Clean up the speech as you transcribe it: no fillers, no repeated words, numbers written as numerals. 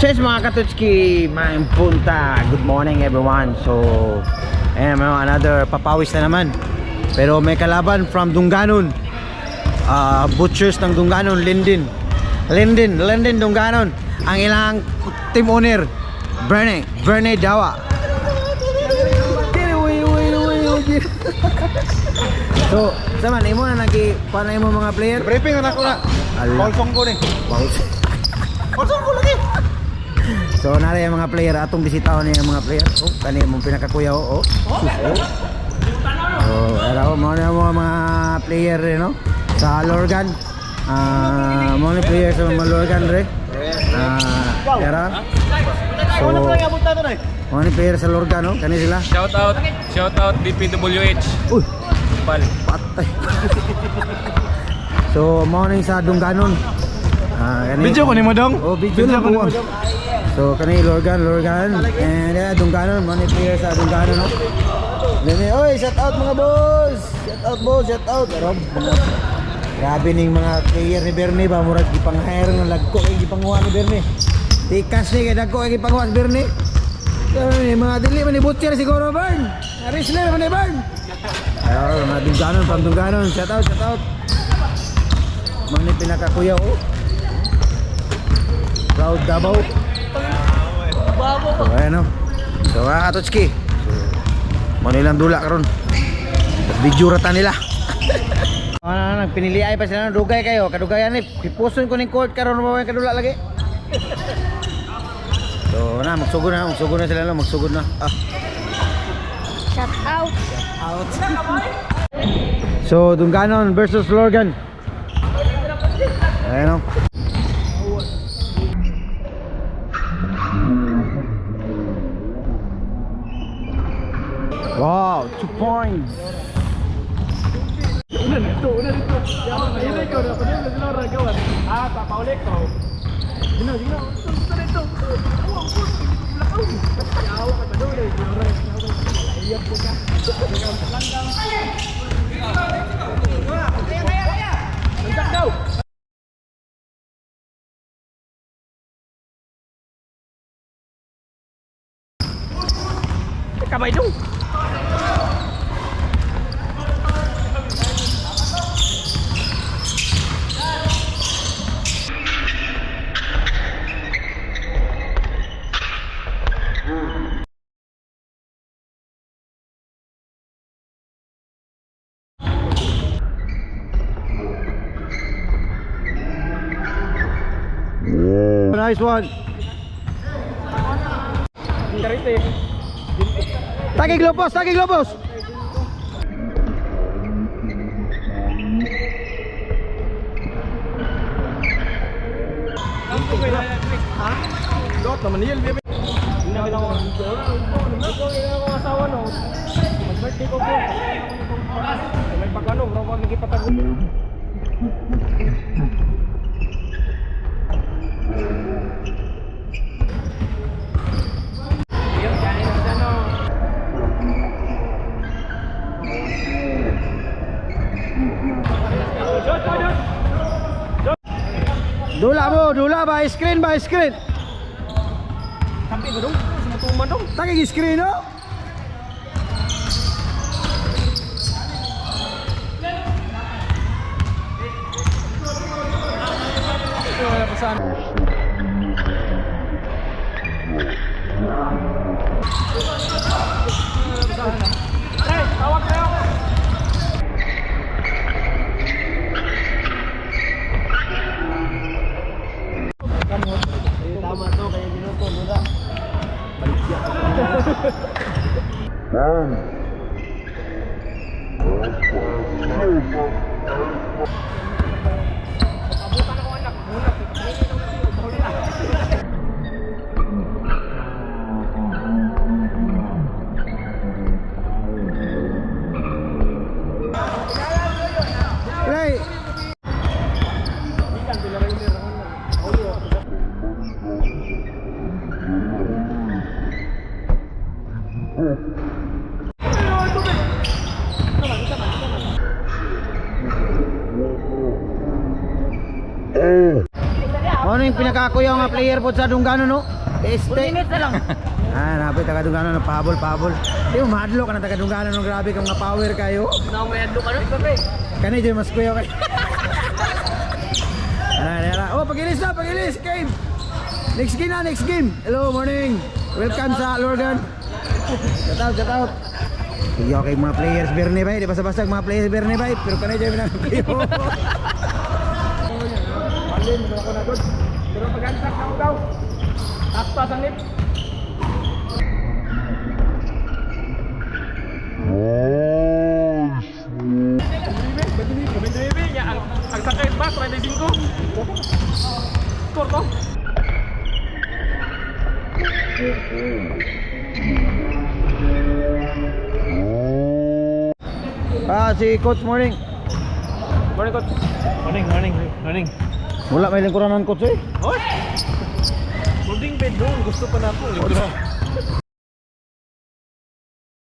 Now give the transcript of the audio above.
Cheers mga katutski, maing punta. Good morning everyone. So, ayan another papawis na naman. Pero may kalaban from Dunganon. Butchers ng Dunganon, Linden Dunganon. Ang ilang team owner, Bernie Dawa. So, saman, imo na panay mo mga player? Briefing na ako na. Paulsong ko ni. Paulsong ko lagi. So nari yung mga player atong bisitaw niya yung mga player. Oh, kani mong pinakakuya oh. Era mo na mga player no sa Lorgan. Mo ni player sa mga Lorgan re. Era. So mo ni player sa Lorgan no, kani sila. Shout out DPWH. Uy, Pal. patay. So mo ni sa Dunganon. Video ko ni mo dong. Oh, video na po. So kani Lorgan and Dunganon, money player sa Dunganon no. Dene, oy, shout out mga boss. Shout out. Rob. Grabe ning mga player ni Bernie ba murag gipang-hire ng lagko kay gipanguha ni Bernie. Tikas ni kay dagko kay gipanguha si Bernie. Ay, mga dili man ni butcher siguro Bern. Aris na man ni Bern. Ayo, mga Dunganon, pang Dunganon, shout out. Money pinakakuya oh. Proud Davao. So ayan o. So mga katotski, manilang dula karon. Video rata nila. Nagpinili ay pa sila ng dugay kayo. Kadugayan ni pipuson ko ning court karon mo kadula lagi. So na magsugod na sila no, magsugod na. Shout out. So Dunganon versus Lorgan. Ayan o. Wow, 2 points. Una dito. Ini ko na pwede na sila ragawan. Papaulik ko. Gino. Dito. Lakaw. Yaw ka pa doon. Ayap ko ka. Lantak daw. Kamay dong. Nice one. Tagi globos. Dot naman niya. Hindi ako asawa no. Mag-birthday ko po. May pagano, bro, wag nagipatag. Dula ba screen. Sampai ba dong? Sumutuman dong. Tagi screen no. Tawag kayo. Tama to, kaya ginuto, Duda. Balik siya. Abutan ako anak, muna. Play. Ano yung pinakakuya nga player po sa Dunggano no? Este. 2 minutes na lang. Napit taga Dunggano no, pahabol. Di mo mahadlo ka na taga Dunggano no, grabe kang nga power kayo. Namayad ka na, Pepe. Kani dyan mas kuya kayo. Oh, pagilis, game. Next game. Hello, morning. Welcome sa Lorgan. Shout out. Sige, okay mga players Berne bay, di basta-basta mga players Berne bay, pero kanay dyan binang kayo. Malin, wala ko na good. Pero pag-ansak na daw. Takta sa nip. Bebe, ya ang sakay ba 35. Skor to. Si Coach morning. Morning, coach. Morning. Wala may lingkuranan coach eh. Hoy! Morning bed doon. Gusto pa na po.